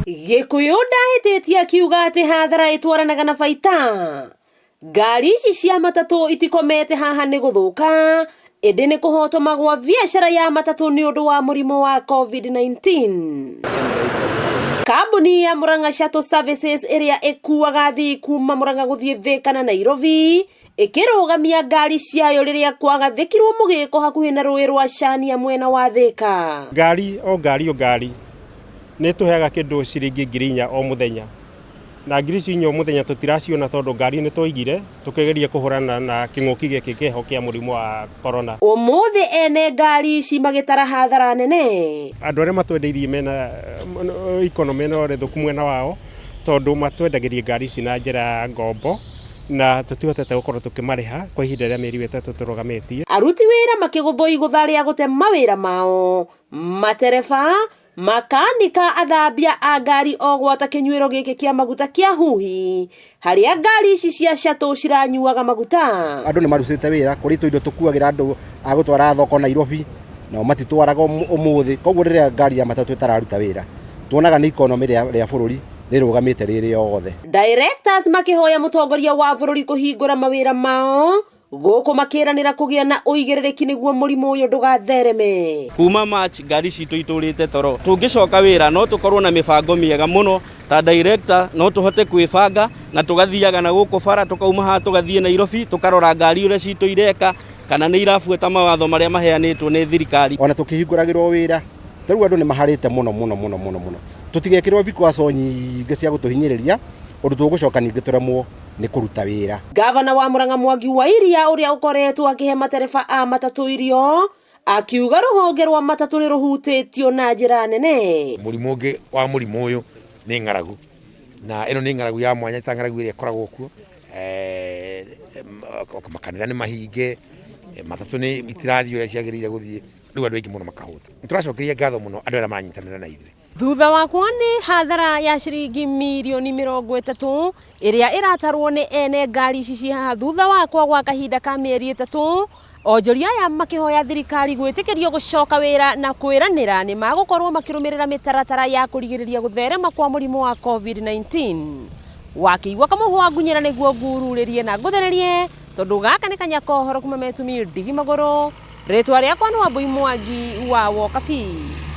Gikuyu ndahĩtĩtie akiuga atĩ hathara ĩtwaranaga na baita. Ngari ici cia matatu itikomete haha nĩ gũthũka, ĩndĩ nĩ kũhotoma gwa biacara ya matatu nĩ ũndũ wa mũrimũ wa COVID-19. Kambuni ya Murang'a Shuttle Services ĩrĩa ĩkuaga athii kuma Murang'a gũthiĩ Thika na Nairobi ĩkĩrũgamia ngari ciayo rĩrĩa kwagathĩkirwo mũgĩko hakuhĩ na rũĩ rwa Chania mwena wa Thika. Ngari nĩ tũheaga kĩndũ ciringi 4,000 o mũthenya. Na ngiri icio o mũthenya tũtiraciona tondũ ngari nĩ twaigire tũkegeria kũhũrana na kĩng'ũki gĩkĩ kĩho kĩa mũrimũ wa corona. Ũmũthĩ ene ngari ici magĩtara hathara nene. Andũ arĩa matwendeirie mena economy no rethũku mwena wao tondũ matwendagĩria ngari ici na njĩra ngombo na tũtihotete gũkorwo tũkĩmarĩha kwa ihinda rĩa mĩeri 3 tũrũgamĩtie. Aruti wĩra makĩgũthwo igũtha rĩa gũte mawĩra mao, matereba, makanika, athambia a ngari o gwata kĩnyuĩro gĩkĩ kĩa maguta kĩa huhi harĩa ngari ici cia shuttle ciranyuaga maguta. Andũ nĩ marucĩte wĩra kũrĩ indo tũkuagĩra andũ a gũtwara thoko Nairobi na matitwaraga ũmũthĩ, koguo rĩrĩa ngari ya matatũ ĩtararuta wĩra tuonaga nĩ economy rĩa bũrũri rĩrũgamĩte rĩrĩ yothe. Directors makĩhoya mũtongoria wa bũrũri kũhingũra mawĩra mao gũkũ makĩranĩra kũgĩa na ũigĩrĩrĩki nĩguo mũrimũ ũyũ ndũgathereme. Kuma March ngari citũ itũrĩte toro, tũngĩcoka wĩra no tũkorwo na mĩbango mĩega mũno ta director, no tũhote kwĩbanga na tũgathiaga na gũkũ bara tũkauma haha tũgathiĩ Nairobi tũkarora ngari ũrĩa citũ ireka kana nĩ irabuata mawatho marĩa maheanĩtwo nĩ thirikari. Ona tũkĩhingũragĩrwo wĩra tarĩu andũ nĩ maharĩte mũno tũtigekĩrwo vikwaso nyingĩ cia gũtũhinyĩrĩria ũndũ tũgũcoka ningĩ tũremwo nĩ kũruta wĩra. Gavana wa Murang'a Mwangi wa Iria ũrĩa ũkoretwo akĩhe matereba a matatũ irio akiuga rũhonge rwa matatũ nĩ rũhutĩtio na njĩra nene. Mũrimũ ũngĩ wa mũrimũ ũyũ nĩ ng'aragu, na ĩno nĩ ng'aragu ya mwanya ta ng'aragu ĩrĩa ĩkoragwo kuo. Makanitha nĩ mahinge, matatũ nĩ itirathiĩ ũrĩa ciagĩrĩire gũthiĩ, rĩu andũ aingĩ mũno makahũta. Nĩtũracokeria ngatho mũno andũ arĩa manyitanĩra na ithuĩ. Thutha wakwa nĩ hathara ya ciringi mirioni 30 ĩrĩa ĩratarwo nĩ ene ngari ici cia haha thutha wakwa gwa kahinda ka mĩeri 3, onjoria aya makĩhoya thirikari gwĩtĩkĩrio gũcoka wĩra na kwĩranĩra nĩ magũkorwo makĩrũmĩrĩra mĩtaratara ya kũrigĩrĩria gũtherema kwa mũrimũ wa COVID-19. Wakĩigua kamũhwa ngunyĩra nĩguo ngururĩrie na ngũthererie tondũ gaka nĩ kanyakohoro kuma Metumia Ndigi Magũrũ, rĩtwa rĩakwa nĩ Wambui Mwangi wa Wokabi.